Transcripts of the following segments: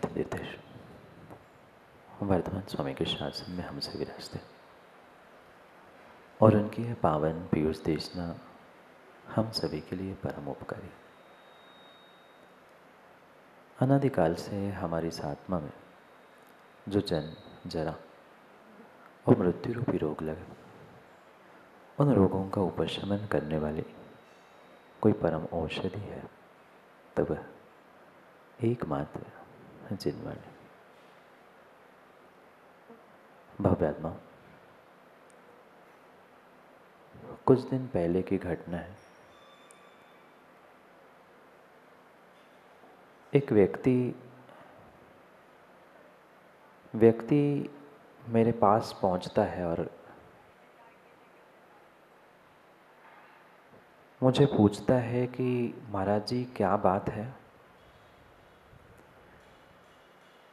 शांति देते वर्धमान स्वामी के शासन में हमसे विराजते और उनकी यह पावन पीयूष देशना हम सभी के लिए परम उपकारी। अनादिकाल से हमारी इस आत्मा में जो जन्म, जरा और मृत्यु रूपी रोग लगे, उन रोगों का उपशमन करने वाली कोई परम औषधि है तो वह एकमात्र जिनवाणी भव्यात्मा। कुछ दिन पहले की घटना है। एक व्यक्ति मेरे पास पहुंचता है और मुझे पूछता है कि महाराज जी क्या बात है,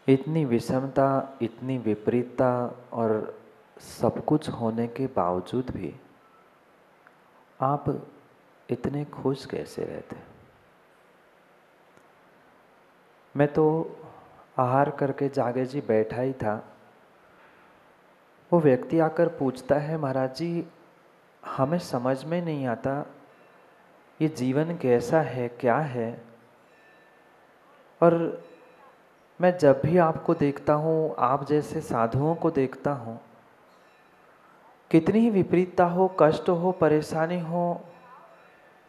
इतनी विषमता, इतनी विपरीतता और सब कुछ होने के बावजूद भी आप इतने खुश कैसे रहते? मैं तो आहार करके जागे जी बैठा ही था। वो व्यक्ति आकर पूछता है, महाराज जी हमें समझ में नहीं आता ये जीवन कैसा है, क्या है। और मैं जब भी आपको देखता हूँ, आप जैसे साधुओं को देखता हूँ, कितनी ही विपरीतता हो, कष्ट हो, परेशानी हो,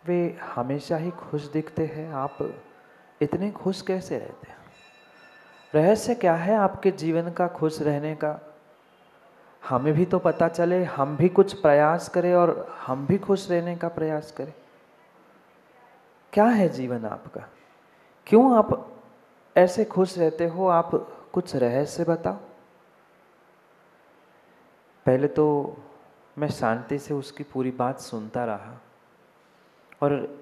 वे हमेशा ही खुश दिखते हैं। आप इतने खुश कैसे रहते हैं? रहस्य क्या है आपके जीवन का खुश रहने का? हमें भी तो पता चले, हम भी कुछ प्रयास करें और हम भी खुश रहने का प्रयास करें। क्या है जीवन आपका? क्यों आप ऐसे खुश रहते हो? आप कुछ रहस्य बताओ। पहले तो मैं शांति से उसकी पूरी बात सुनता रहा और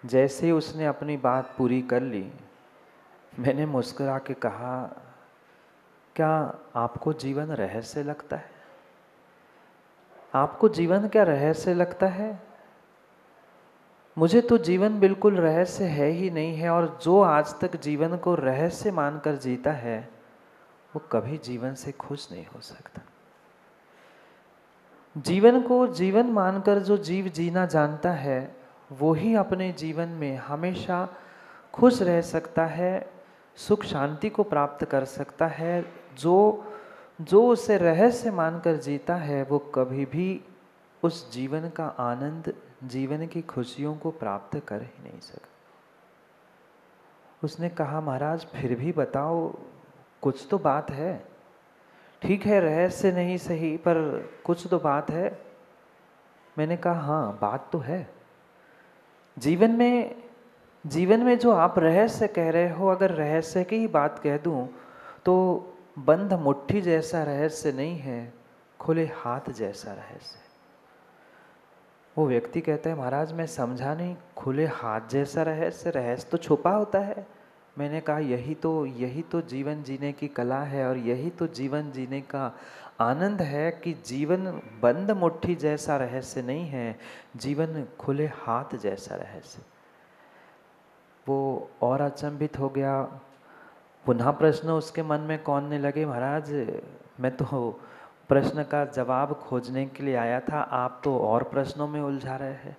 जैसे ही उसने अपनी बात पूरी कर ली, मैंने मुस्कुरा के कहा, क्या आपको जीवन रहस्य लगता है? आपको जीवन क्या रहस्य लगता है? मुझे तो जीवन बिल्कुल रहस्य है ही नहीं है, और जो आज तक जीवन को रहस्य मानकर जीता है वो कभी जीवन से खुश नहीं हो सकता। जीवन को जीवन मानकर जो जीव जीना जानता है वो ही अपने जीवन में हमेशा खुश रह सकता है, सुख शांति को प्राप्त कर सकता है। जो उसे रहस्य मानकर जीता है वो कभी भी उस जीवन का आनंद, जीवन की खुशियों को प्राप्त कर ही नहीं सकता। उसने कहा, महाराज फिर भी बताओ, कुछ तो बात है। ठीक है, रहस्य नहीं सही पर कुछ तो बात है। मैंने कहा, हाँ बात तो है। जीवन में जो आप रहस्य कह रहे हो, अगर रहस्य की ही बात कह दूं तो बंद मुट्ठी जैसा रहस्य नहीं है, खुले हाथ जैसा रहस्य है। वो व्यक्ति कहता है, महाराज मैं समझा नहीं, खुले हाथ जैसा रहस्य? रहस्य तो छुपा होता है। मैंने कहा, यही तो जीवन जीने की कला है और यही तो जीवन जीने का आनंद है कि जीवन बंद मुट्ठी जैसा रहस्य नहीं है, जीवन खुले हाथ जैसा रहस्य। वो और अचंभित हो गया। पुनः प्रश्न उसके मन में कौनने लगे, महाराज मैं तो प्रश्न का जवाब खोजने के लिए आया था, आप तो और प्रश्नों में उलझा रहे हैं।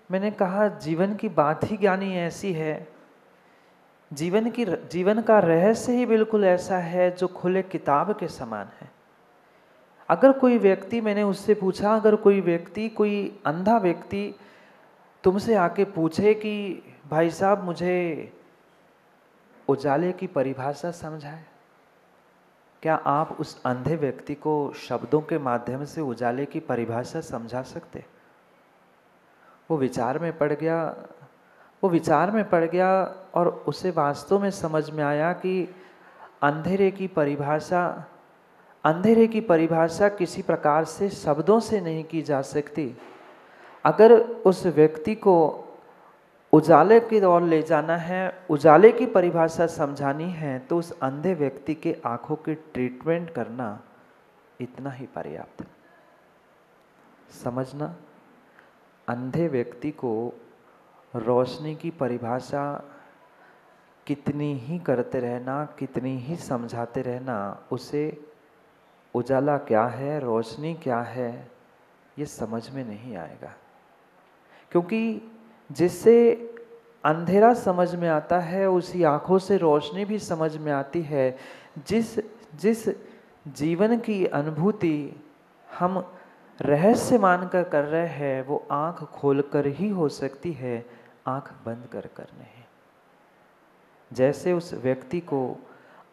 मैंने कहा, जीवन की बात ही ज्ञानी ऐसी है, जीवन का रहस्य ही बिल्कुल ऐसा है जो खुले किताब के समान है। अगर कोई व्यक्ति, मैंने उससे पूछा, अगर कोई व्यक्ति, कोई अंधा व्यक्ति तुमसे आके पूछे कि भाई साहब मुझे उजाले की परिभाषा समझाए, क्या आप उस अंधे व्यक्ति को शब्दों के माध्यम से उजाले की परिभाषा समझा सकते? वो विचार में पड़ गया और उसे वास्तव में समझ में आया कि अंधेरे की परिभाषा किसी प्रकार से शब्दों से नहीं की जा सकती। अगर उस व्यक्ति को उजाले की ओर ले जाना है, उजाले की परिभाषा समझानी है, तो उस अंधे व्यक्ति के आंखों की ट्रीटमेंट करना इतना ही पर्याप्त है। समझना, अंधे व्यक्ति को रोशनी की परिभाषा कितनी ही करते रहना, कितनी ही समझाते रहना, उसे उजाला क्या है, रोशनी क्या है, ये समझ में नहीं आएगा। क्योंकि जिससे अंधेरा समझ में आता है उसी आंखों से रोशनी भी समझ में आती है। जिस जिस जीवन की अनुभूति हम रहस्य मानकर कर रहे हैं वो आंख खोलकर ही हो सकती है, आंख बंद कर नहीं। जैसे उस व्यक्ति को,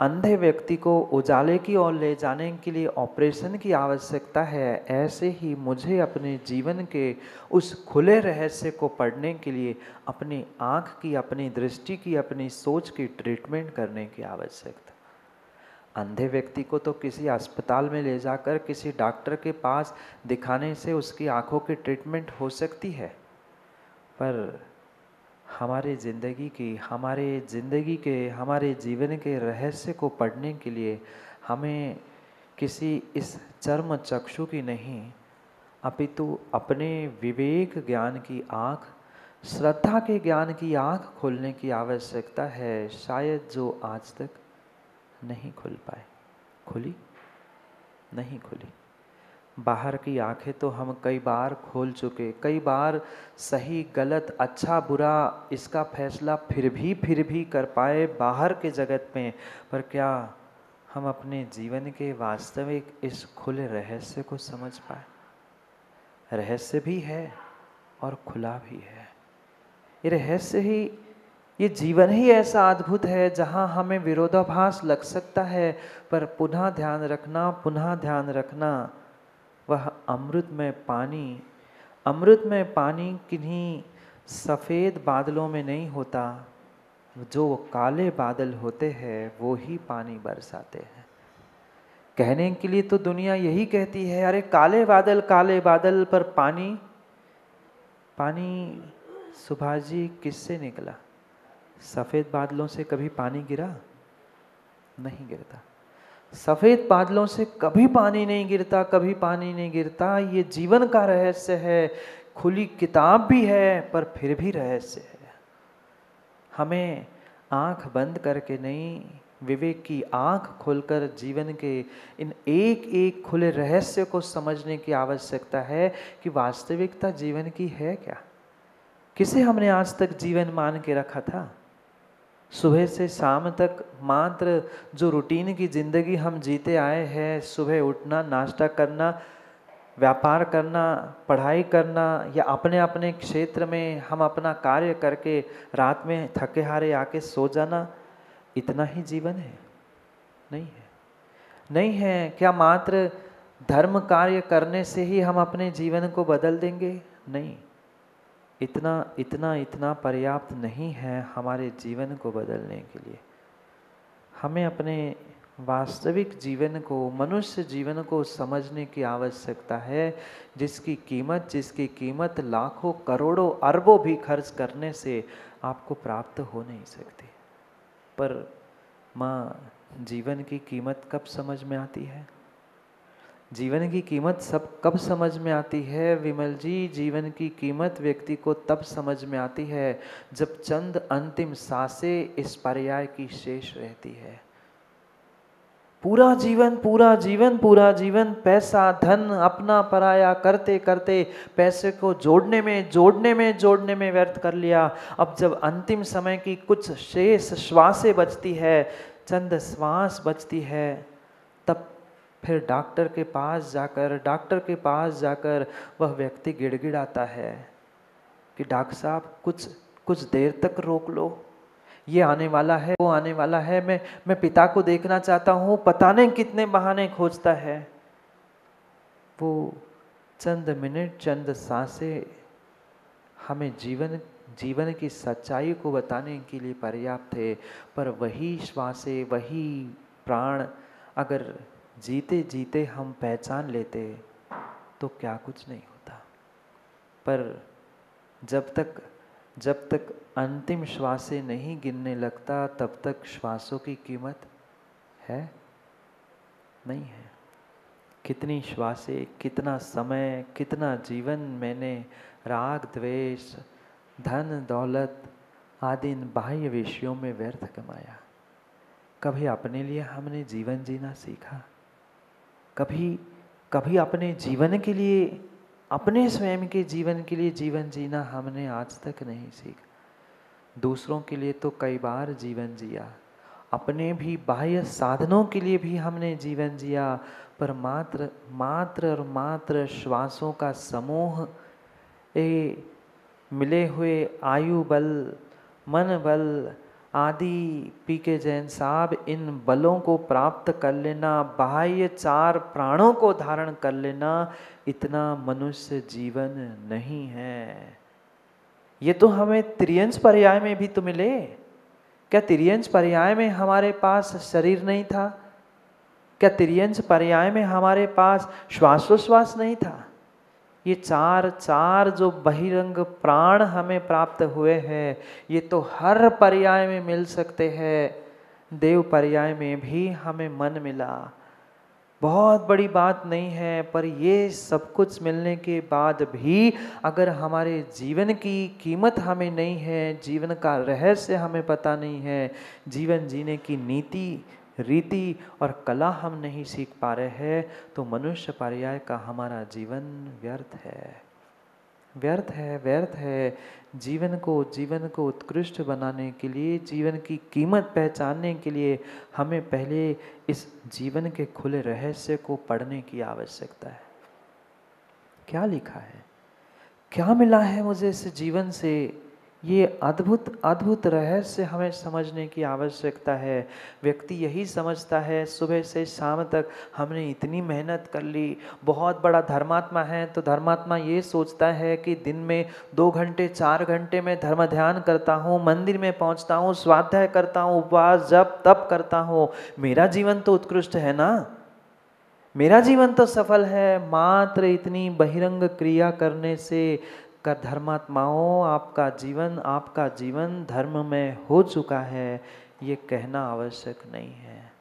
अंधे व्यक्ति को उजाले की ओर ले जाने के लिए ऑपरेशन की आवश्यकता है, ऐसे ही मुझे अपने जीवन के उस खुले रहस्य को पढ़ने के लिए अपनी आँख की, अपनी दृष्टि की, अपनी सोच की ट्रीटमेंट करने की आवश्यकता। अंधे व्यक्ति को तो किसी अस्पताल में ले जाकर किसी डॉक्टर के पास दिखाने से उसकी आँखों की ट्रीटमेंट हो सकती है, पर हमारे जीवन के रहस्य को पढ़ने के लिए हमें किसी इस चर्म चक्षु की नहीं, अपितु अपने विवेक ज्ञान की आँख, श्रद्धा के ज्ञान की आँख खोलने की आवश्यकता है, शायद जो आज तक नहीं खुल पाए। खुली? नहीं खुली। बाहर की आंखें तो हम कई बार खोल चुके, कई बार सही गलत अच्छा बुरा इसका फैसला फिर भी कर पाए बाहर के जगत में, पर क्या हम अपने जीवन के वास्तविक इस खुले रहस्य को समझ पाए? रहस्य भी है और खुला भी है। ये रहस्य ही, ये जीवन ही ऐसा अद्भुत है जहाँ हमें विरोधाभास लग सकता है, पर पुनः ध्यान रखना, वह अमृत में पानी किन्हीं सफ़ेद बादलों में नहीं होता, जो काले बादल होते हैं वो ही पानी बरसाते हैं। कहने के लिए तो दुनिया यही कहती है, अरे काले बादल, पर पानी सुभाष जी किससे निकला? सफ़ेद बादलों से कभी पानी गिरा? नहीं गिरता। सफ़ेद बादलों से कभी पानी नहीं गिरता। ये जीवन का रहस्य है। खुली किताब भी है पर फिर भी रहस्य है। हमें आंख बंद करके नहीं, विवेक की आंख खोलकर जीवन के इन एक एक खुले रहस्य को समझने की आवश्यकता है कि वास्तविकता जीवन की है क्या। किसे हमने आज तक जीवन मान के रखा था? सुबह से शाम तक मात्र जो रूटीन की ज़िंदगी हम जीते आए हैं, सुबह उठना, नाश्ता करना, व्यापार करना, पढ़ाई करना, या अपने अपने क्षेत्र में हम अपना कार्य करके रात में थके हारे आके सो जाना, इतना ही जीवन है? नहीं है। क्या मात्र धर्म कार्य करने से ही हम अपने जीवन को बदल देंगे? नहीं। इतना पर्याप्त नहीं है हमारे जीवन को बदलने के लिए। हमें अपने वास्तविक जीवन को, मनुष्य जीवन को समझने की आवश्यकता है, जिसकी कीमत लाखों करोड़ों अरबों भी खर्च करने से आपको प्राप्त हो नहीं सकती। पर माँ, जीवन की कीमत कब समझ में आती है? जीवन की कीमत कब समझ में आती है विमल जी? जीवन की कीमत व्यक्ति को तब समझ में आती है जब चंद अंतिम सांसें इस पर्याय की शेष रहती है। पूरा जीवन पैसा धन अपना पराया करते करते पैसे को जोड़ने में व्यर्थ कर लिया। अब जब अंतिम समय की कुछ शेष श्वासें बचती है, चंद श्वास बचती है, तब फिर डॉक्टर के पास जाकर वह व्यक्ति गिड़गिड़ाता है कि डॉक्टर साहब कुछ देर तक रोक लो, ये आने वाला है, वो आने वाला है, मैं पिता को देखना चाहता हूँ। पता नहीं कितने बहाने खोजता है। वो चंद मिनट, चंद सांसें हमें जीवन की सच्चाई को बताने के लिए पर्याप्त है, पर वही श्वासें, वही प्राण अगर जीते जीते हम पहचान लेते तो क्या कुछ नहीं होता। पर जब तक अंतिम श्वासें नहीं गिनने लगता, तब तक श्वासों की कीमत है? नहीं है। कितनी श्वासें, कितना समय, कितना जीवन मैंने राग द्वेष, धन दौलत, आदि इन बाह्य विषयों में व्यर्थ कमाया। कभी अपने लिए हमने जीवन जीना सीखा? कभी कभी अपने जीवन के लिए, अपने स्वयं के जीवन के लिए जीवन जीना हमने आज तक नहीं सीखा। दूसरों के लिए तो कई बार जीवन जिया, अपने भी बाह्य साधनों के लिए भी हमने जीवन जिया, पर मात्र मात्र और मात्र श्वासों का समूह, ये मिले हुए आयु बल, मन बल आदि पीके जैन साहब, इन बलों को प्राप्त कर लेना, बाह्य 4 प्राणों को धारण कर लेना, इतना मनुष्य जीवन नहीं है। ये तो हमें त्रियंश पर्याय में भी तो मिले। क्या त्रियंश पर्याय में हमारे पास शरीर नहीं था? क्या त्रियंश पर्याय में हमारे पास श्वासोश्वास नहीं था? ये चार जो बहिरंग प्राण हमें प्राप्त हुए हैं, ये तो हर पर्याय में मिल सकते हैं। देव पर्याय में भी हमें मन मिला, बहुत बड़ी बात नहीं है, पर ये सब कुछ मिलने के बाद भी अगर हमारे जीवन की कीमत हमें नहीं है, जीवन का रहस्य हमें पता नहीं है, जीवन जीने की नीति रीति और कला हम नहीं सीख पा रहे हैं, तो मनुष्य पर्याय का हमारा जीवन व्यर्थ है, व्यर्थ है, व्यर्थ है। जीवन को उत्कृष्ट बनाने के लिए, जीवन की कीमत पहचानने के लिए हमें पहले इस जीवन के खुले रहस्य को पढ़ने की आवश्यकता है। क्या लिखा है, क्या मिला है मुझे इस जीवन से, ये अद्भुत अद्भुत रहस्य हमें समझने की आवश्यकता है। व्यक्ति यही समझता है सुबह से शाम तक हमने इतनी मेहनत कर ली, बहुत बड़ा धर्मात्मा है, तो धर्मात्मा ये सोचता है कि दिन में 2 घंटे 4 घंटे में धर्म ध्यान करता हूँ, मंदिर में पहुँचता हूँ, स्वाध्याय करता हूँ, उपवास जप तप करता हूँ, मेरा जीवन तो उत्कृष्ट है ना, मेरा जीवन तो सफल है। मात्र इतनी बहिरंग क्रिया करने से का धर्मात्माओं आपका जीवन धर्म में हो चुका है, ये कहना आवश्यक नहीं है,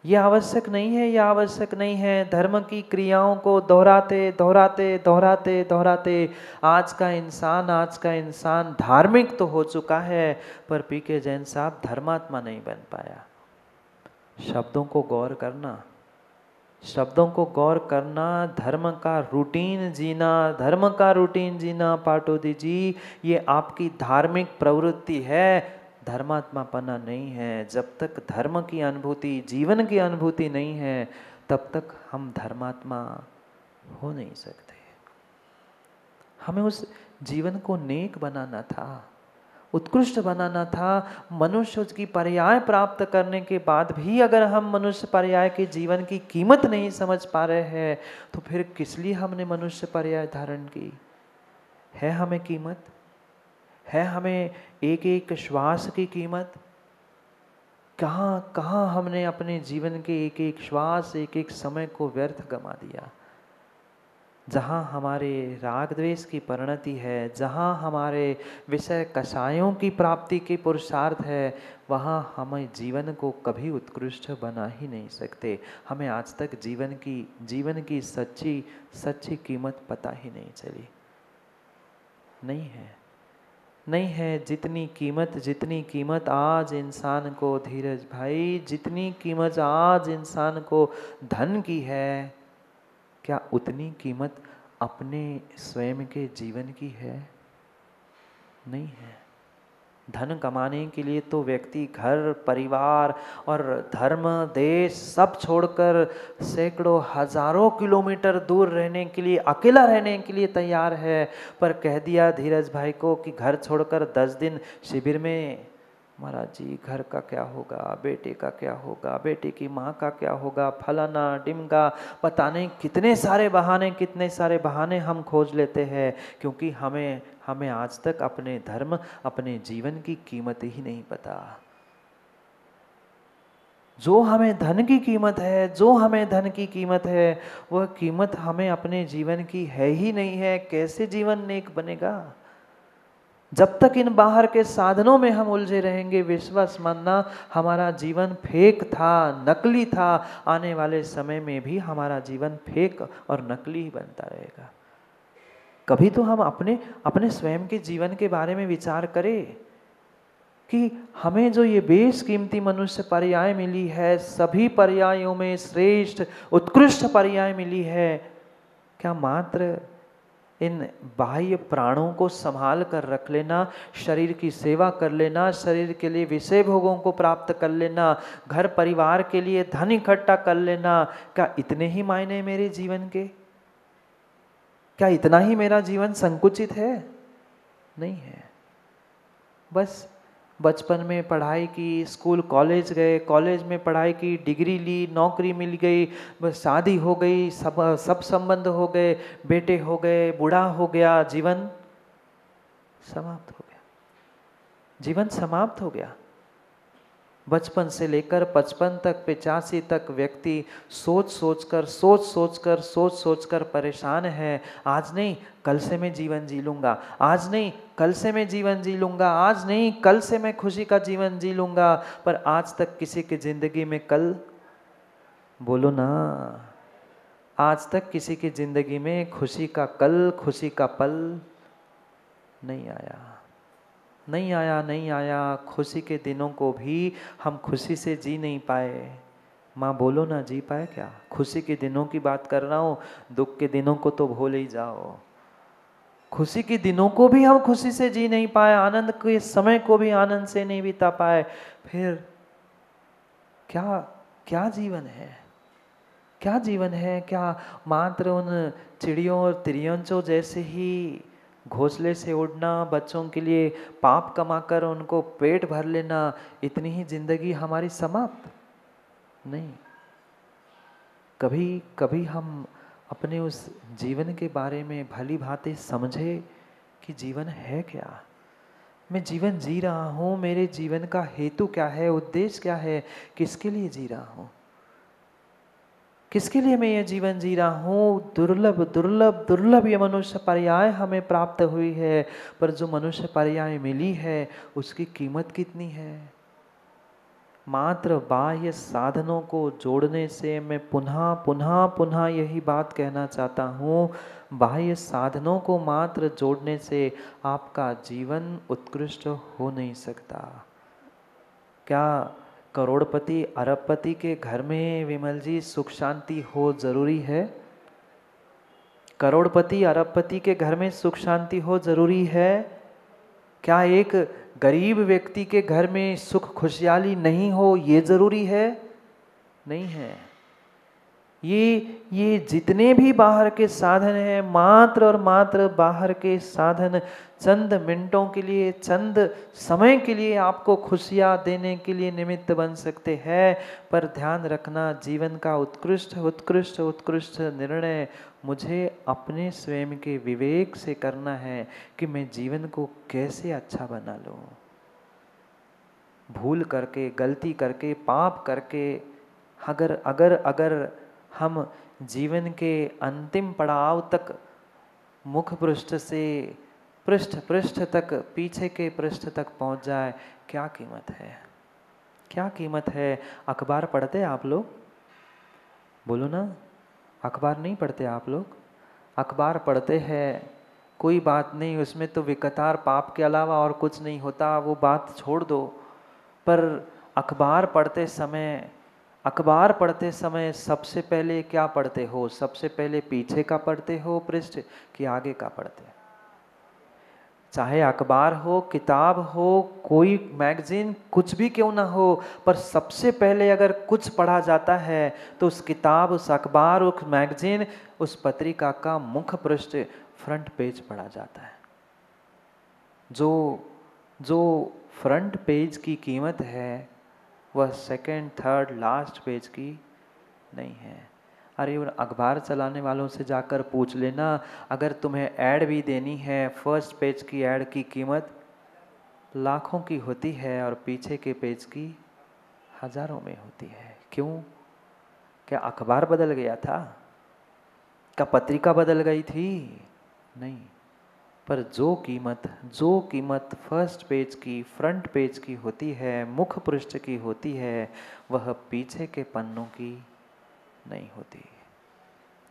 ये आवश्यक नहीं है, ये आवश्यक नहीं है। धर्म की क्रियाओं को दोहराते दोहराते दोहराते दोहराते आज का इंसान धार्मिक तो हो चुका है, पर पीके जैन साहब धर्मात्मा नहीं बन पाया। शब्दों को गौर करना, शब्दों को गौर करना, धर्म का रूटीन जीना पाटोदी जी, ये आपकी धार्मिक प्रवृत्ति है, धर्मात्मापना नहीं है। जब तक धर्म की अनुभूति, जीवन की अनुभूति नहीं है, तब तक हम धर्मात्मा हो नहीं सकते। हमें उस जीवन को नेक बनाना था, उत्कृष्ट बनाना था। मनुष्य की पर्याय प्राप्त करने के बाद भी अगर हम मनुष्य पर्याय के जीवन की कीमत नहीं समझ पा रहे हैं, तो फिर किस लिए हमने मनुष्य पर्याय धारण की है? हमें कीमत है, हमें एक एक श्वास की कीमत? कहाँ हमने अपने जीवन के एक एक श्वास, एक एक समय को व्यर्थ गमा दिया। जहाँ हमारे राग द्वेष की परिणति है, जहाँ हमारे विषय कषायों की प्राप्ति के पुरुषार्थ है, वहाँ हमें जीवन को कभी उत्कृष्ट बना ही नहीं सकते। हमें आज तक जीवन की सच्ची कीमत पता ही नहीं चली, नहीं है। जितनी कीमत आज इंसान को, धीरज भाई, जितनी कीमत आज इंसान को धन की है, क्या उतनी कीमत अपने स्वयं के जीवन की है? नहीं है। धन कमाने के लिए तो व्यक्ति घर परिवार और धर्म देश सब छोड़कर सैकड़ों हजारों किलोमीटर दूर रहने के लिए, अकेला रहने के लिए तैयार है। पर कह दिया धीरज भाई को कि घर छोड़कर 10 दिन शिविर में, महाराज जी घर का क्या होगा, बेटे का क्या होगा, बेटे की माँ का क्या होगा, फलाना डिमका, पता नहीं कितने सारे बहाने हम खोज लेते हैं, क्योंकि हमें आज तक अपने धर्म, अपने जीवन की कीमत ही नहीं पता। जो हमें धन की कीमत है, वह कीमत हमें अपने जीवन की है ही नहीं है। कैसे जीवन नेक बनेगा? जब तक इन बाहर के साधनों में हम उलझे रहेंगे, विश्वास मानना हमारा जीवन फेक था, नकली था। आने वाले समय में भी हमारा जीवन फेक और नकली ही बनता रहेगा। कभी तो हम अपने स्वयं के जीवन के बारे में विचार करें। कि हमें जो ये बेशकीमती मनुष्य पर्याय मिली है, सभी पर्यायों में श्रेष्ठ उत्कृष्ट पर्याय मिली है, क्या मात्र इन बाह्य प्राणों को संभाल कर रख लेना, शरीर की सेवा कर लेना, शरीर के लिए विषय भोगों को प्राप्त कर लेना, घर परिवार के लिए धन इकट्ठा कर लेना, क्या इतने ही मायने मेरे जीवन के? क्या इतना ही मेरा जीवन संकुचित है? नहीं है। बस बचपन में पढ़ाई की, स्कूल कॉलेज गए, कॉलेज में पढ़ाई की, डिग्री ली, नौकरी मिल गई, बस शादी हो गई, सब संबंध हो गए, बेटे हो गए, बूढ़ा हो गया, जीवन समाप्त हो गया। जीवन समाप्त हो गया। बचपन से लेकर 55 तक, 85 तक व्यक्ति सोच सोच कर परेशान है। आज नहीं कल से मैं जीवन जी लूंगा, आज नहीं कल से मैं जीवन जी लूंगा, आज नहीं कल से मैं खुशी का जीवन जी लूंगा। पर आज तक किसी की जिंदगी में कल, बोलो ना, आज तक किसी की जिंदगी में खुशी का कल, खुशी का पल नहीं आया, नहीं आया, नहीं आया। खुशी के दिनों को भी हम खुशी से जी नहीं पाए। माँ बोलो ना, जी पाए क्या? खुशी के दिनों की बात कर रहा हूँ, दुख के दिनों को तो भूल ही जाओ। खुशी के दिनों को भी हम खुशी से जी नहीं पाए, आनंद के समय को भी आनंद से नहीं बिता पाए। फिर क्या क्या जीवन है? क्या जीवन है? क्या मात्र उन चिड़ियों और तिरियंचों जैसे ही घोंसले से उड़ना, बच्चों के लिए पाप कमाकर उनको पेट भर लेना, इतनी ही जिंदगी हमारी समाप्त? नहीं। कभी कभी हम अपने उस जीवन के बारे में भली भांति समझे कि जीवन है क्या? मैं जीवन जी रहा हूँ, मेरे जीवन का हेतु क्या है, उद्देश्य क्या है, किसके लिए जी रहा हूँ, किसके लिए मैं ये जीवन जी रहा हूँ? दुर्लभ दुर्लभ दुर्लभ ये मनुष्य पर्याय हमें प्राप्त हुई है, पर जो मनुष्य पर्याय मिली है उसकी कीमत कितनी है? मात्र बाह्य साधनों को जोड़ने से, मैं पुनः पुनः पुनः यही बात कहना चाहता हूँ, बाह्य साधनों को मात्र जोड़ने से आपका जीवन उत्कृष्ट हो नहीं सकता। क्या करोड़पति अरबपति के घर में विमल जी सुख शांति हो जरूरी है? करोड़पति अरबपति के घर में सुख शांति हो जरूरी है? क्या एक गरीब व्यक्ति के घर में सुख खुशहाली नहीं हो ये जरूरी है? नहीं है। ये जितने भी बाहर के साधन हैं, मात्र और मात्र बाहर के साधन चंद मिनटों के लिए, चंद समय के लिए आपको खुशियाँ देने के लिए निमित्त बन सकते हैं। पर ध्यान रखना, जीवन का उत्कृष्ट उत्कृष्ट उत्कृष्ट निर्णय मुझे अपने स्वयं के विवेक से करना है कि मैं जीवन को कैसे अच्छा बना लूँ। भूल करके, गलती करके, पाप करके अगर अगर अगर हम जीवन के अंतिम पड़ाव तक, मुख पृष्ठ से पृष्ठ पृष्ठ तक, पीछे के पृष्ठ तक पहुंच जाए, क्या कीमत है? क्या कीमत है? अखबार पढ़ते आप लोग? बोलो ना, अखबार नहीं पढ़ते आप लोग? अखबार पढ़ते हैं, कोई बात नहीं, उसमें तो विकतार पाप के अलावा और कुछ नहीं होता, वो बात छोड़ दो। पर अखबार पढ़ते समय सबसे पहले क्या पढ़ते हो? सबसे पहले पीछे का पढ़ते हो पृष्ठ कि आगे का पढ़ते? चाहे अखबार हो, किताब हो, कोई मैगजीन, कुछ भी क्यों ना हो, पर सबसे पहले अगर कुछ पढ़ा जाता है तो उस किताब, उस अखबार, उस मैगजीन, उस पत्रिका का मुख पृष्ठ, फ्रंट पेज पढ़ा जाता है। जो फ्रंट पेज की कीमत है वह सेकंड, थर्ड, लास्ट पेज की नहीं है। अरे उन अखबार चलाने वालों से जाकर पूछ लेना, अगर तुम्हें ऐड भी देनी है, फर्स्ट पेज की ऐड की कीमत लाखों की होती है और पीछे के पेज की हजारों में होती है। क्यों? क्या अखबार बदल गया था? क्या पत्रिका बदल गई थी? नहीं। पर जो कीमत फर्स्ट पेज की, फ्रंट पेज की होती है, मुख पृष्ठ की होती है, वह पीछे के पन्नों की नहीं होती,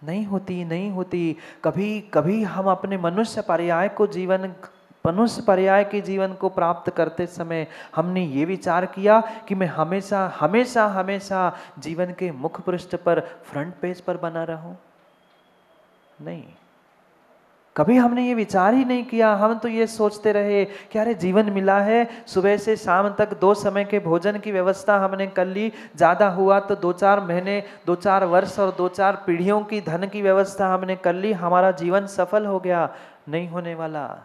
नहीं होती, नहीं होती। कभी कभी हम अपने मनुष्य पर्याय को जीवन मनुष्य पर्याय के जीवन को प्राप्त करते समय हमने ये विचार किया कि मैं हमेशा हमेशा हमेशा जीवन के मुख्य पृष्ठ पर, फ्रंट पेज पर बना रहूं? नहीं, कभी हमने ये विचार ही नहीं किया। हम तो ये सोचते रहे कि अरे जीवन मिला है, सुबह से शाम तक 2 समय के भोजन की व्यवस्था हमने कर ली, ज़्यादा हुआ तो 2-4 महीने, 2-4 वर्ष और 2-4 पीढ़ियों की धन की व्यवस्था हमने कर ली, हमारा जीवन सफल हो गया। नहीं होने वाला,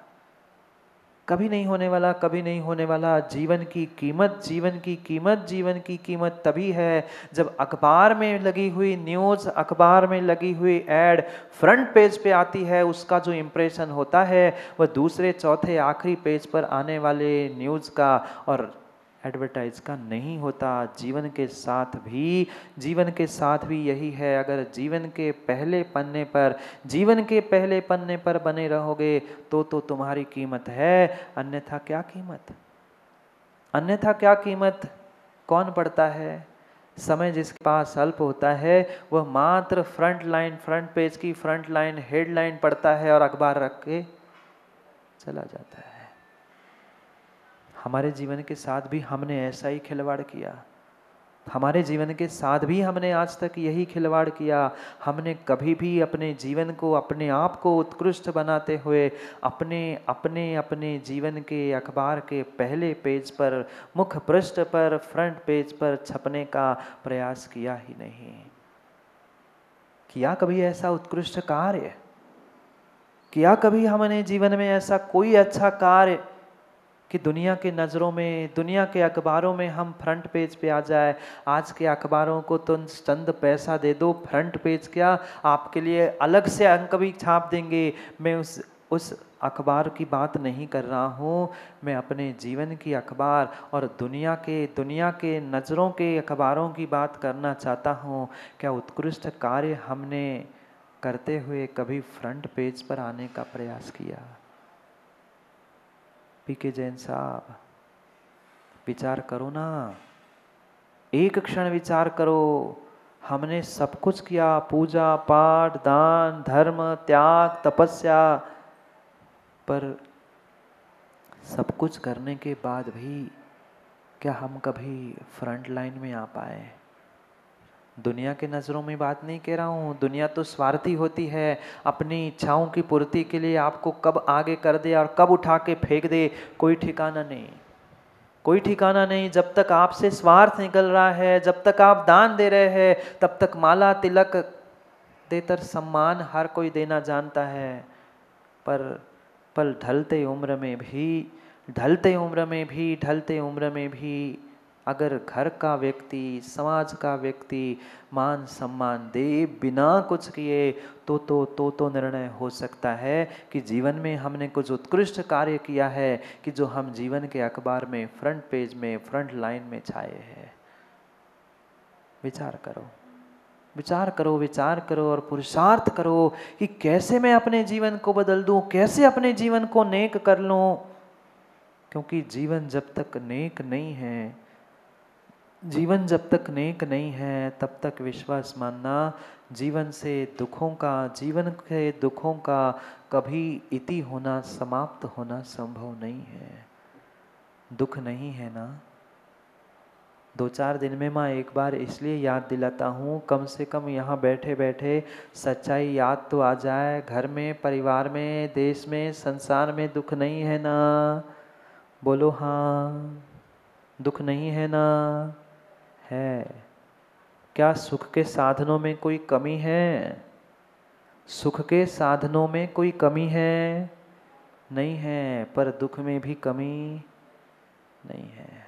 कभी नहीं होने वाला, कभी नहीं होने वाला। जीवन की कीमत, जीवन की कीमत, जीवन की कीमत तभी है जब अखबार में लगी हुई न्यूज़, अखबार में लगी हुई एड फ्रंट पेज पे आती है। उसका जो इम्प्रेशन होता है वह दूसरे, चौथे, आखिरी पेज पर आने वाले न्यूज़ का और एडवर्टाइज का नहीं होता। जीवन के साथ भी यही है। अगर जीवन के पहले पन्ने पर बने रहोगे तो तुम्हारी कीमत है, अन्यथा क्या कीमत? कौन पढ़ता है? समय जिसके पास अल्प होता है वह मात्र फ्रंट पेज की फ्रंट लाइन, हेडलाइन पढ़ता है और अखबार रख के चला जाता है। हमारे जीवन के साथ भी हमने ऐसा ही खिलवाड़ किया। हमारे जीवन के साथ भी हमने आज तक यही खिलवाड़ किया। हमने कभी भी अपने जीवन को, अपने आप को उत्कृष्ट बनाते हुए अपने जीवन के अखबार के पहले पेज पर, मुख्य पृष्ठ पर, फ्रंट पेज पर छपने का प्रयास किया ही नहीं। किया कभी ऐसा उत्कृष्ट कार्य? किया कभी हमने जीवन में ऐसा कोई अच्छा कार्य कि दुनिया के नज़रों में, दुनिया के अखबारों में हम फ्रंट पेज पे आ जाए? आज के अखबारों को तो चंद पैसा दे दो, फ्रंट पेज क्या, आपके लिए अलग से अंक भी छाप देंगे। मैं उस अखबार की बात नहीं कर रहा हूँ, मैं अपने जीवन की अखबार और दुनिया के नज़रों के अखबारों की बात करना चाहता हूँ। क्या उत्कृष्ट कार्य हमने करते हुए कभी फ्रंट पेज पर आने का प्रयास किया? पीके जैन साहब, विचार करो ना, एक क्षण विचार करो। हमने सब कुछ किया, पूजा पाठ, दान, धर्म, त्याग, तपस्या, पर सब कुछ करने के बाद भी क्या हम कभी फ्रंट लाइन में आ पाए? दुनिया के नज़रों में बात नहीं कह रहा हूँ, दुनिया तो स्वार्थी होती है, अपनी इच्छाओं की पूर्ति के लिए आपको कब आगे कर दे और कब उठा के फेंक दे कोई ठिकाना नहीं। जब तक आपसे स्वार्थ निकल रहा है, जब तक आप दान दे रहे हैं, तब तक माला तिलक देकर सम्मान हर कोई देना जानता है। पर ढलते उम्र में भी अगर घर का व्यक्ति, समाज का व्यक्ति मान सम्मान दे बिना कुछ किए तो निर्णय हो सकता है कि जीवन में हमने कुछ उत्कृष्ट कार्य किया है कि जो हम जीवन के अखबार में, फ्रंट पेज में, फ्रंट लाइन में छाए हैं। विचार करो और पुरुषार्थ करो कि कैसे मैं अपने जीवन को बदल दूं, कैसे अपने जीवन को नेक कर लूं। क्योंकि जीवन जब तक नेक नहीं है तब तक विश्वास मानना, जीवन के दुखों का कभी इति होना, समाप्त होना संभव नहीं है। दुख नहीं है ना? 2-4 दिन में मैं एक बार इसलिए याद दिलाता हूँ, कम से कम यहाँ बैठे बैठे सच्चाई याद तो आ जाए। घर में, परिवार में, देश में, संसार में दुख नहीं है ना? बोलो हाँ, दुख नहीं है ना? है। क्या सुख के साधनों में कोई कमी है? सुख के साधनों में कोई कमी है? नहीं है, पर दुख में भी कमी नहीं है।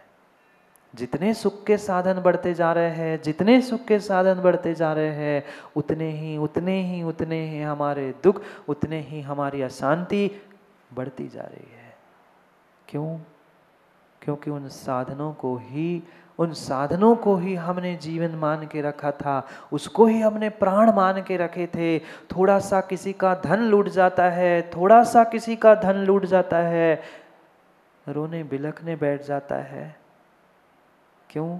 जितने सुख के साधन बढ़ते जा रहे हैं, उतने ही हमारे दुख, उतने ही हमारी अशांति बढ़ती जा रही है। क्यों? क्योंकि उन साधनों को ही हमने जीवन मान के रखा था, उसको ही हमने प्राण मान के रखे थे। थोड़ा सा किसी का धन लूट जाता है, रोने बिलखने बैठ जाता है। क्यों?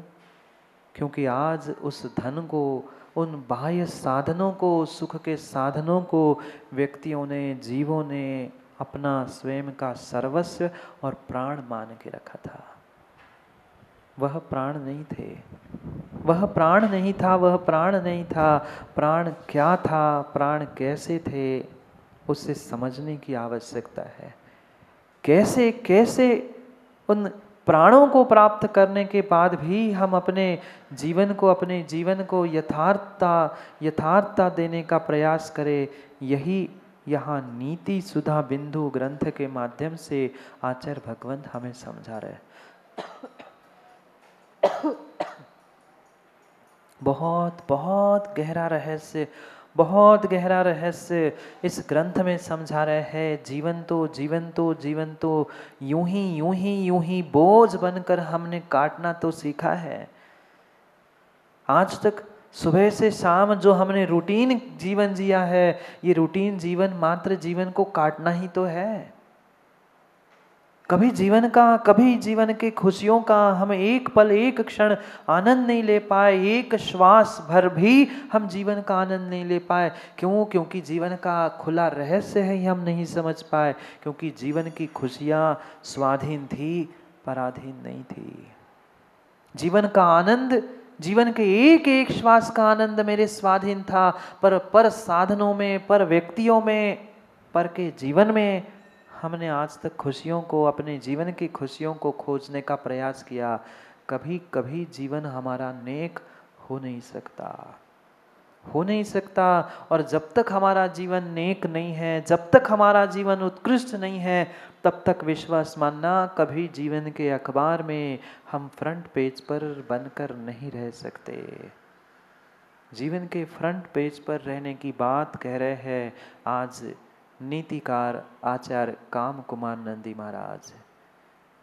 क्योंकि आज उस धन को, उन बाह्य साधनों को, सुख के साधनों को व्यक्तियों ने, जीवों ने अपना स्वयं का सर्वस्व और प्राण मान के रखा था। वह प्राण नहीं थे, वह प्राण नहीं था, वह प्राण नहीं था। प्राण क्या था, प्राण कैसे थे, उसे समझने की आवश्यकता है। कैसे कैसे उन प्राणों को प्राप्त करने के बाद भी हम अपने जीवन को यथार्थता देने का प्रयास करें, यही यहाँ नीति सुधा बिंदु ग्रंथ के माध्यम से आचार्य भगवंत हमें समझा रहे। बहुत बहुत गहरा रहस्य, बहुत गहरा रहस्य इस ग्रंथ में समझा रहे हैं। जीवन तो यूं ही बोझ बनकर हमने काटना तो सीखा है। आज तक सुबह से शाम जो हमने रूटीन जीवन जिया है, ये रूटीन जीवन मात्र जीवन को काटना ही तो है। कभी जीवन के खुशियों का हम एक पल एक क्षण आनंद नहीं ले पाए, एक श्वास भर भी हम जीवन का आनंद नहीं ले पाए। क्यों? क्योंकि जीवन का खुला रहस्य है, हम नहीं समझ पाए। क्योंकि जीवन की खुशियां स्वाधीन थी, पराधीन नहीं थी। जीवन का आनंद, जीवन के एक एक श्वास का आनंद मेरे स्वाधीन था, पर साधनों में, पर व्यक्तियों में, पर के जीवन में हमने आज तक खुशियों को, अपने जीवन की खुशियों को खोजने का प्रयास किया। कभी कभी जीवन हमारा नेक हो नहीं सकता। और जब तक हमारा जीवन नेक नहीं है, जब तक हमारा जीवन उत्कृष्ट नहीं है, तब तक विश्वास मानना, कभी जीवन के अखबार में हम फ्रंट पेज पर बनकर नहीं रह सकते। जीवन के फ्रंट पेज पर रहने की बात कह रहे हैं आज नीतिकार आचार्य काम कुमार नंदी महाराज।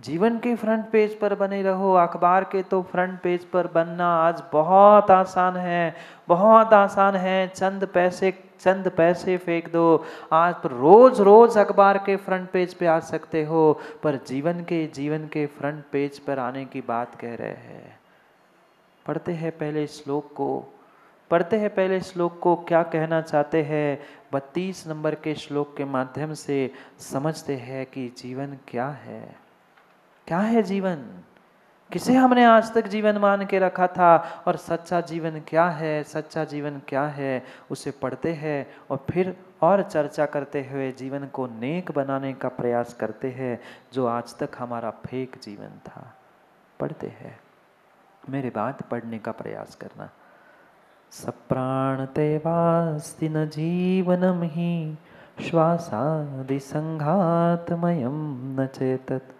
जीवन के फ्रंट पेज पर बने रहो, अखबार के तो फ्रंट पेज पर बनना आज बहुत आसान है, बहुत आसान है। चंद पैसे फेंक दो, आज पर रोज रोज अखबार के फ्रंट पेज पे आ सकते हो, पर जीवन के फ्रंट पेज पर आने की बात कह रहे हैं। पढ़ते हैं पहले श्लोक को क्या कहना चाहते हैं। 32 नंबर के श्लोक के माध्यम से समझते हैं कि जीवन क्या है। क्या है जीवन? किसे हमने आज तक जीवन मान के रखा था, और सच्चा जीवन क्या है, सच्चा जीवन क्या है, उसे पढ़ते हैं और फिर और चर्चा करते हुए जीवन को नेक बनाने का प्रयास करते हैं, जो आज तक हमारा फेक जीवन था। पढ़ते हैं, मेरे बात पढ़ने का प्रयास करना। सप्राणते वास्ति न जीवनम हि श्वासादि संघातमयं न चेतत्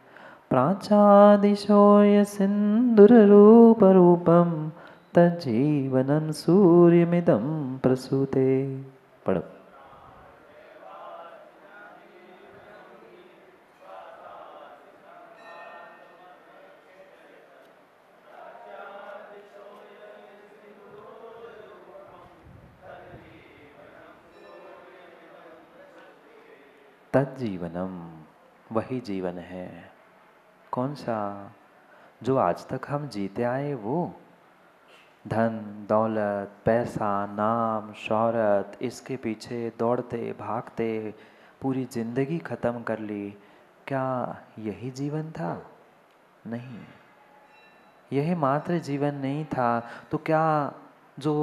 प्राचादिशो यसिन्दुररूपरूपं तज्जीवनं सूर्यमिदं प्रसूते। पढ़ो। तज्जीवनम, वही जीवन है। कौन सा? जो आज तक हम जीते आए वो। धन दौलत पैसा नाम शौहरत, इसके पीछे दौड़ते भागते पूरी जिंदगी खत्म कर ली। क्या यही जीवन था? नहीं, यह मात्र जीवन नहीं था। तो क्या जो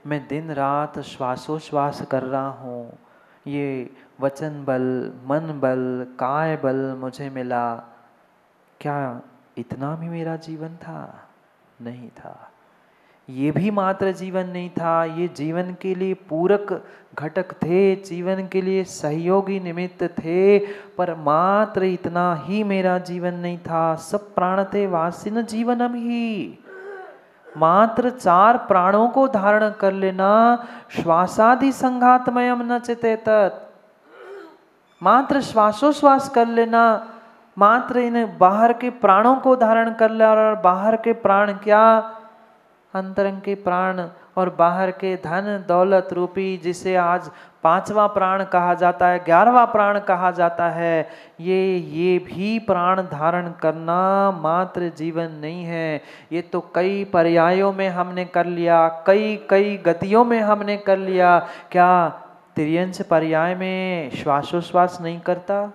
मैं दिन रात श्वासोश्वास कर रहा हूँ, ये वचन बल, मन बल, काय बल मुझे मिला, क्या इतना भी मेरा जीवन था? नहीं था। ये भी मात्र जीवन नहीं था, ये जीवन के लिए पूरक घटक थे, जीवन के लिए सहयोगी निमित्त थे, पर मात्र इतना ही मेरा जीवन नहीं था। सब प्राणते वासिन जीवनम ही, मात्र 4 प्राणों को धारण कर लेना। श्वासादि संघातमयम न चेतेत, मात्र श्वासोश्वास कर लेना, मात्र इन बाहर के प्राणों को धारण कर लेना। और बाहर के प्राण क्या? अंतरंग के प्राण और बाहर के धन दौलत रूपी, जिसे आज 5वां प्राण कहा जाता है, 11वां प्राण कहा जाता है, ये भी प्राण धारण करना मात्र जीवन नहीं है। ये तो कई पर्यायों में हमने कर लिया, कई गतियों में हमने कर लिया। क्या त्रियंश पर्याय में श्वासोश्वास नहीं करता?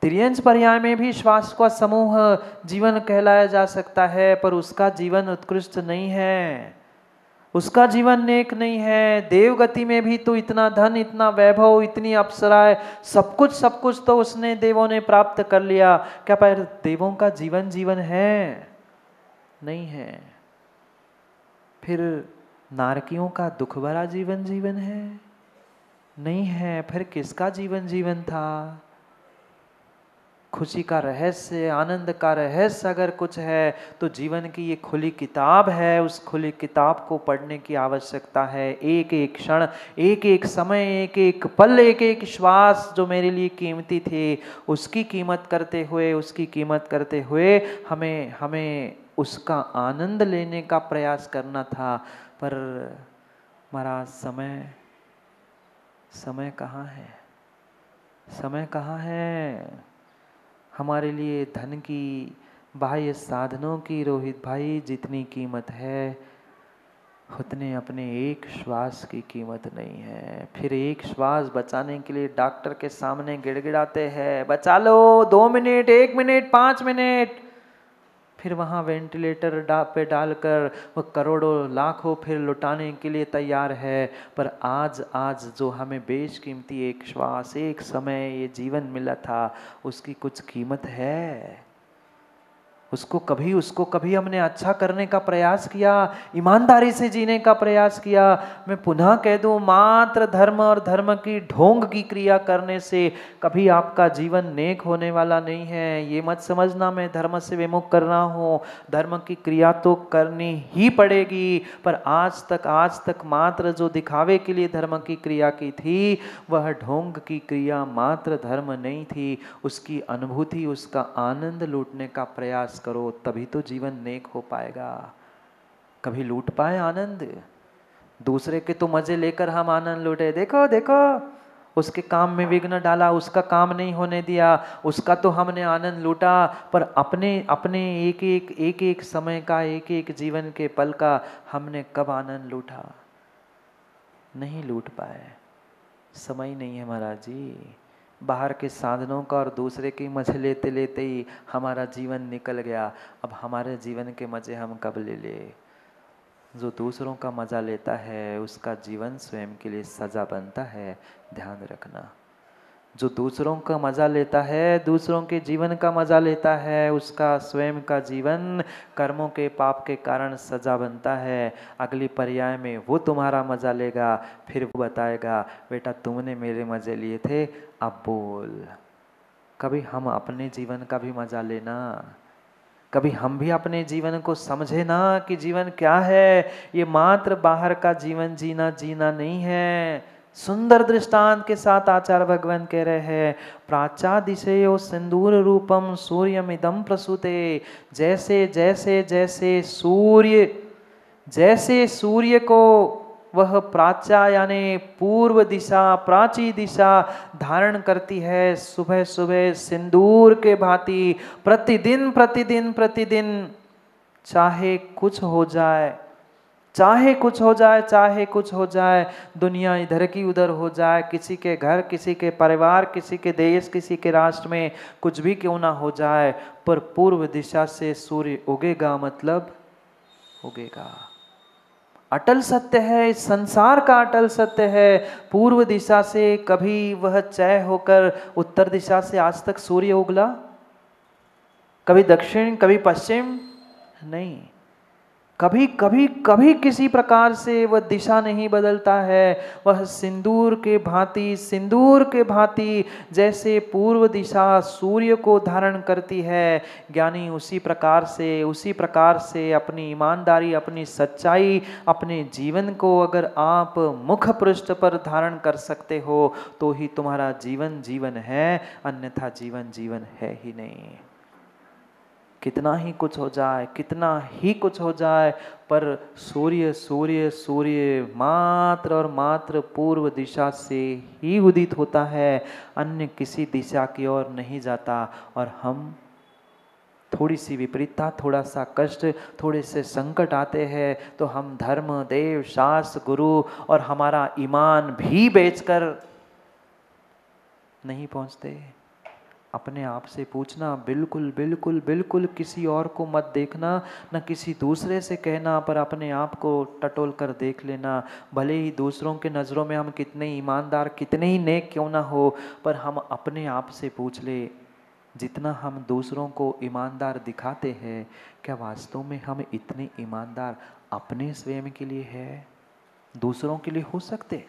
त्रियंश पर्याय में भी श्वास का समूह जीवन कहलाया जा सकता है, पर उसका जीवन उत्कृष्ट नहीं है, उसका जीवन नेक नहीं है। देवगति में भी तो इतना धन, इतना वैभव, इतनी अप्सराएं, सब कुछ तो उसने, देवों ने प्राप्त कर लिया। क्या पर देवों का जीवन जीवन है? नहीं है। फिर नारकियों का दुख भरा जीवन जीवन है? नहीं है। फिर किसका जीवन जीवन था? खुशी का रहस्य, आनंद का रहस्य अगर कुछ है तो जीवन की ये खुली किताब है। उस खुली किताब को पढ़ने की आवश्यकता है। एक एक क्षण, एक एक समय, एक एक पल, एक एक श्वास जो मेरे लिए कीमती थे, उसकी कीमत करते हुए हमें उसका आनंद लेने का प्रयास करना था। पर महाराज समय कहाँ है? समय कहाँ है? हमारे लिए धन की, बाह्य साधनों की रोहित भाई जितनी कीमत है, उतने अपने एक श्वास की कीमत नहीं है। फिर एक श्वास बचाने के लिए डॉक्टर के सामने गिड़गिड़ाते हैं, बचा लो, 2 मिनट, 1 मिनट, 5 मिनट। फिर वहाँ वेंटिलेटर पे डालकर वो करोड़ों लाखों फिर लुटाने के लिए तैयार है। पर आज जो हमें बेशकीमती एक श्वास, एक समय, ये जीवन मिला था, उसकी कुछ कीमत है? उसको कभी हमने अच्छा करने का प्रयास किया, ईमानदारी से जीने का प्रयास किया? मैं पुनः कह दूं, मात्र धर्म और धर्म की ढोंग की क्रिया करने से कभी आपका जीवन नेक होने वाला नहीं है। ये मत समझना मैं धर्म से विमुख कर रहा हूँ। धर्म की क्रिया तो करनी ही पड़ेगी, पर आज तक मात्र जो दिखावे के लिए धर्म की क्रिया की थी, वह ढोंग की क्रिया मात्र धर्म नहीं थी। उसकी अनुभूति, उसका आनंद लूटने का प्रयास करो, तभी तो जीवन नेक हो पाएगा। कभी लूट पाए आनंद? दूसरे के तो मजे लेकर हम आनंद लूटे, देखो देखो उसके काम में विघ्न डाला, उसका काम नहीं होने दिया, उसका तो हमने आनंद लूटा, पर अपने एक एक समय का, एक एक जीवन के पल का हमने कब आनंद लूटा? नहीं लूट पाए। समय नहीं है महाराज जी। बाहर के साधनों का और दूसरे की मजे लेते लेते ही हमारा जीवन निकल गया। अब हमारे जीवन के मजे हम कब ले ले? जो दूसरों का मजा लेता है उसका जीवन स्वयं के लिए सजा बनता है, ध्यान रखना। जो दूसरों का मजा लेता है, दूसरों के जीवन का मजा लेता है, उसका स्वयं का जीवन कर्मों के पाप के कारण सजा बनता है। अगली पर्याय में वो तुम्हारा मजा लेगा, फिर वो बताएगा, बेटा तुमने मेरे मजे लिए थे, अब बोल। कभी हम अपने जीवन का भी मजा लेना, कभी हम भी अपने जीवन को समझे ना कि जीवन क्या है। ये मात्र बाहर का जीवन जीना नहीं है। सुंदर दृष्टांत के साथ आचार्य भगवान कह रहे हैं, प्राचा दिशेयो सिंदूर रूपम सूर्यमिदं प्रसूते। जैसे जैसे जैसे सूर्य को वह प्राचा यानी पूर्व दिशा, प्राची दिशा धारण करती है, सुबह सुबह सिंदूर के भांति प्रतिदिन चाहे कुछ हो जाए, दुनिया इधर की उधर हो जाए, किसी के घर, किसी के परिवार, किसी के देश, किसी के राष्ट्र में कुछ भी क्यों ना हो जाए, पर पूर्व दिशा से सूर्य उगेगा मतलब उगेगा। अटल सत्य है, इस संसार का अटल सत्य है। पूर्व दिशा से कभी वह चय होकर उत्तर दिशा से आज तक सूर्य उगला? कभी दक्षिण, कभी पश्चिम? नहीं। कभी किसी प्रकार से वह दिशा नहीं बदलता है। वह सिंदूर के भांति जैसे पूर्व दिशा सूर्य को धारण करती है, ज्ञानी उसी प्रकार से अपनी ईमानदारी, अपनी सच्चाई, अपने जीवन को अगर आप मुख पृष्ठ पर धारण कर सकते हो तो ही तुम्हारा जीवन जीवन है, अन्यथा जीवन है ही नहीं। कितना ही कुछ हो जाए, पर सूर्य मात्र और मात्र पूर्व दिशा से ही उदित होता है, अन्य किसी दिशा की ओर नहीं जाता। और हम थोड़ी सी विपरीतता, थोड़ा सा कष्ट, थोड़े से संकट आते हैं तो हम धर्म, देव, शास्त्र, गुरु और हमारा ईमान भी बेचकर नहीं पहुंचते। अपने आप से पूछना, बिल्कुल बिल्कुल बिल्कुल किसी और को मत देखना, न किसी दूसरे से कहना, पर अपने आप को टटोल कर देख लेना। भले ही दूसरों के नज़रों में हम कितने ईमानदार, कितने ही नेक क्यों ना हो, पर हम अपने आप से पूछ ले, जितना हम दूसरों को ईमानदार दिखाते हैं, क्या वास्तव में हम इतने ईमानदार अपने स्वयं के लिए है? दूसरों के लिए हो सकते,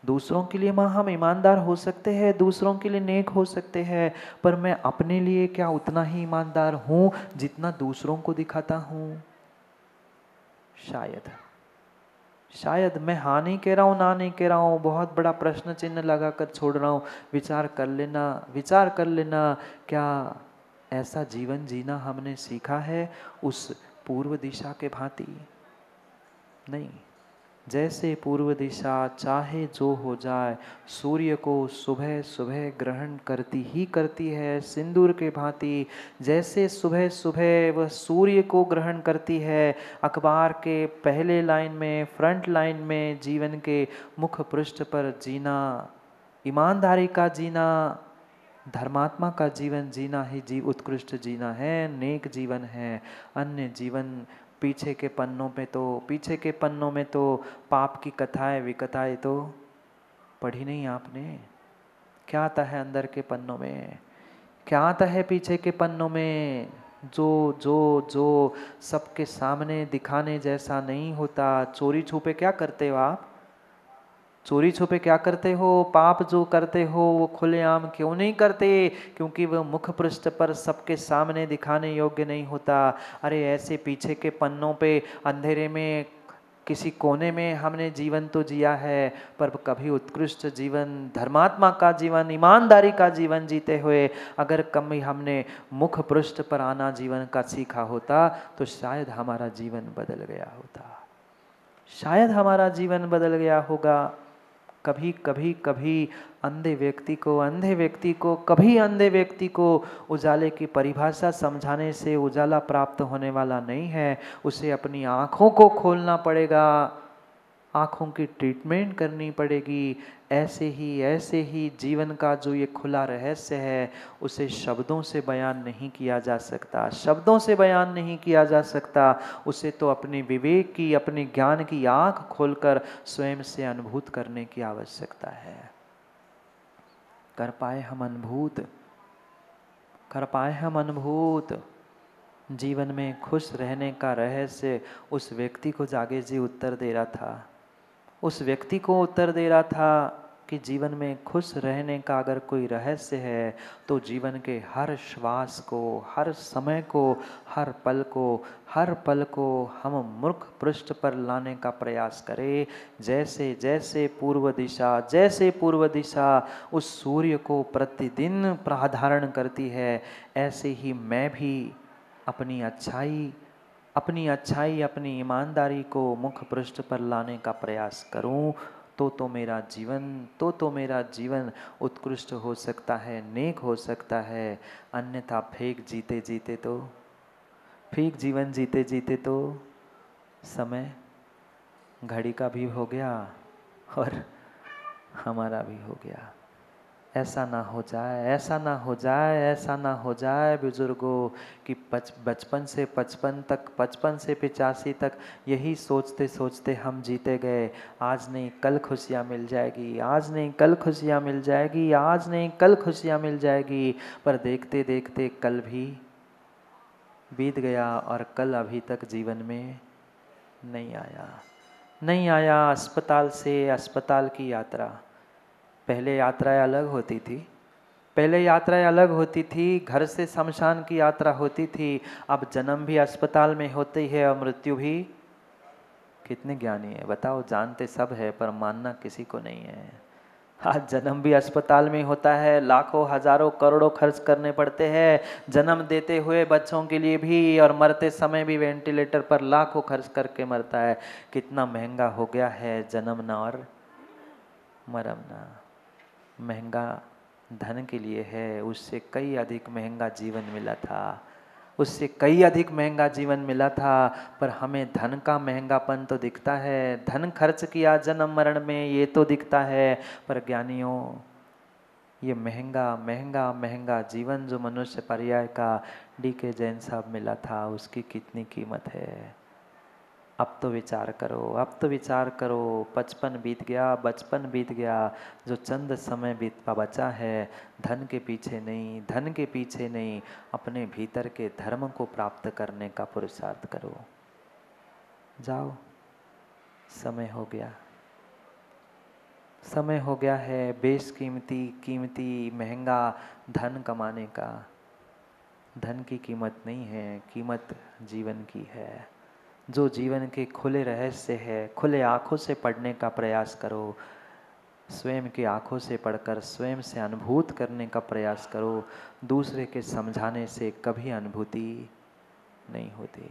दूसरों के लिए माँ हम ईमानदार हो सकते हैं, दूसरों के लिए नेक हो सकते हैं, पर मैं अपने लिए क्या उतना ही ईमानदार हूँ जितना दूसरों को दिखाता हूँ? शायद शायद मैं हाँ नहीं कह रहा हूँ, ना नहीं कह रहा हूँ, बहुत बड़ा प्रश्न चिन्ह लगा कर छोड़ रहा हूँ। विचार कर लेना, विचार कर लेना, क्या ऐसा जीवन जीना हमने सीखा है उस पूर्व दिशा के भांति? नहीं। जैसे पूर्व दिशा चाहे जो हो जाए, सूर्य को सुबह सुबह ग्रहण करती ही करती है, सिंदूर के भांति। जैसे सुबह सुबह वह सूर्य को ग्रहण करती है, अखबार के पहले लाइन में, फ्रंट लाइन में जीवन के मुख पृष्ठ पर जीना, ईमानदारी का जीना, धर्मात्मा का जीवन जीना ही उत्कृष्ट जीना है, नेक जीवन है। अन्य जीवन पीछे के पन्नों पे तो, पीछे के पन्नों में तो पाप की कथाएं विकथाएं तो पढ़ी नहीं आपने? क्या आता है अंदर के पन्नों में, क्या आता है पीछे के पन्नों में? जो जो जो सबके सामने दिखाने जैसा नहीं होता। चोरी छुपे क्या करते हो आप? चोरी छुपे क्या करते हो? पाप जो करते हो वो खुलेआम क्यों नहीं करते? क्योंकि वह मुख पृष्ठ पर सबके सामने दिखाने योग्य नहीं होता। अरे ऐसे पीछे के पन्नों पे अंधेरे में किसी कोने में हमने जीवन तो जिया है, पर कभी उत्कृष्ट जीवन, धर्मात्मा का जीवन, ईमानदारी का जीवन जीते हुए अगर कभी हमने मुख पृष्ठ पर आना जीवन का सीखा होता तो शायद हमारा जीवन बदल गया होता, शायद हमारा जीवन बदल गया होगा। कभी कभी कभी अंधे व्यक्ति को कभी अंधे व्यक्ति को उजाले की परिभाषा समझाने से उजाला प्राप्त होने वाला नहीं है। उसे अपनी आँखों को खोलना पड़ेगा, आँखों की ट्रीटमेंट करनी पड़ेगी। ऐसे ही जीवन का जो ये खुला रहस्य है उसे शब्दों से बयान नहीं किया जा सकता, शब्दों से बयान नहीं किया जा सकता। उसे तो अपने विवेक की, अपने ज्ञान की आँख खोलकर स्वयं से अनुभूत करने की आवश्यकता है। कर पाए हम अनुभूत, कर पाए हम अनुभूत। जीवन में खुश रहने का रहस्य उस व्यक्ति को जागे जी उत्तर दे रहा था, उस व्यक्ति को उत्तर दे रहा था कि जीवन में खुश रहने का अगर कोई रहस्य है तो जीवन के हर श्वास को, हर समय को, हर पल को हम मुख पृष्ठ पर लाने का प्रयास करें। जैसे जैसे पूर्व दिशा उस सूर्य को प्रतिदिन प्राधारण करती है, ऐसे ही मैं भी अपनी अच्छाई, अपनी ईमानदारी को मुख पृष्ठ पर लाने का प्रयास करूं तो मेरा जीवन उत्कृष्ट हो सकता है, नेक हो सकता है। अन्यथा फेक जीवन जीते जीते तो समय घड़ी का भी हो गया और हमारा भी हो गया। ऐसा ना हो जाए बुजुर्गों कि बचपन से 55 तक, 55 से 85 तक यही सोचते सोचते हम जीते गए। आज नहीं कल खुशियाँ मिल जाएगी, आज नहीं कल खुशियाँ मिल जाएगी, आज नहीं कल खुशियाँ मिल जाएगी। पर देखते देखते कल भी बीत गया और कल अभी तक जीवन में नहीं आया। अस्पताल से अस्पताल की यात्रा, पहले यात्राएं अलग होती थी, घर से शमशान की यात्रा होती थी। अब जन्म भी अस्पताल में होती है और मृत्यु भी। कितने ज्ञानी है बताओ, जानते सब है पर मानना किसी को नहीं है। आज जन्म भी अस्पताल में होता है, लाखों हजारों करोड़ों खर्च करने पड़ते हैं जन्म देते हुए बच्चों के लिए भी, और मरते समय भी वेंटिलेटर पर लाखों खर्च करके मरता है। कितना महंगा हो गया है जन्मना और मरना। महंगा धन के लिए है, उससे कई अधिक महंगा जीवन मिला था, पर हमें धन का महंगापन तो दिखता है, धन खर्च किया जन्म मरण में ये तो दिखता है। पर ज्ञानियों, ये महंगा महंगा महंगा जीवन जो मनुष्य पर्याय का DK जैन साहब मिला था, उसकी कितनी कीमत है। अब तो विचार करो, अब तो विचार करो। 55 बीत गया, बचपन बीत गया, जो चंद समय बीत बचा है, धन के पीछे नहीं, धन के पीछे नहीं, अपने भीतर के धर्म को प्राप्त करने का पुरुषार्थ करो। जाओ, समय हो गया, समय हो गया है बेशकीमती कीमती महंगा धन कमाने का। धन की कीमत नहीं है, कीमत जीवन की है। जो जीवन के खुले रहस्य है, खुले आँखों से पढ़ने का प्रयास करो। स्वयं की आँखों से पढ़कर स्वयं से अनुभूत करने का प्रयास करो। दूसरे के समझाने से कभी अनुभूति नहीं होती,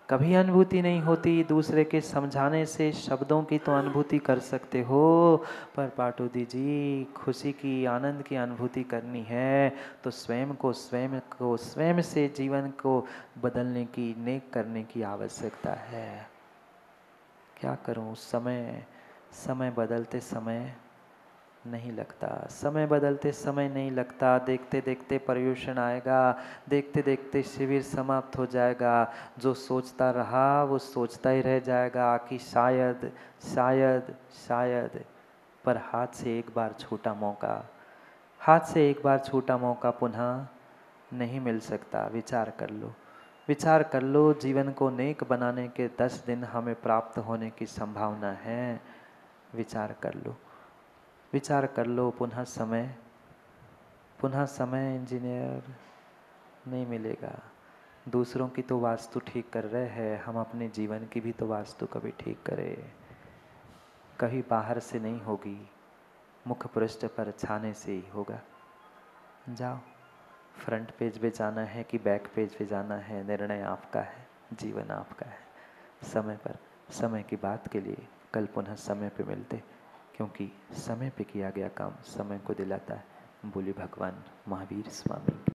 कभी अनुभूति नहीं होती। दूसरे के समझाने से शब्दों की तो अनुभूति कर सकते हो, पर पाटुदी जी खुशी की, आनंद की अनुभूति करनी है तो स्वयं को स्वयं से जीवन को बदलने की, नेक करने की आवश्यकता है। क्या करूं, समय बदलते समय नहीं लगता, समय बदलते समय नहीं लगता। देखते देखते पर्युषण आएगा, देखते देखते शिविर समाप्त हो जाएगा। जो सोचता रहा वो सोचता ही रह जाएगा कि शायद शायद शायद। पर हाथ से एक बार छूटा मौका, हाथ से एक बार छूटा मौका पुनः नहीं मिल सकता। विचार कर लो, विचार कर लो। जीवन को नेक बनाने के 10 दिन हमें प्राप्त होने की संभावना है। विचार कर लो, विचार कर लो। पुनः समय इंजीनियर नहीं मिलेगा। दूसरों की तो वास्तु ठीक कर रहे हैं, हम अपने जीवन की भी तो वास्तु कभी ठीक करें। कहीं बाहर से नहीं होगी, मुख पृष्ठ पर छाने से ही होगा। जाओ, फ्रंट पेज पे जाना है कि बैक पेज पे जाना है, निर्णय आपका है, जीवन आपका है। समय पर, समय की बात के लिए कल पुनः समय पे मिलते, क्योंकि समय पे किया गया काम समय को दिलाता है। बोले भगवान महावीर स्वामी।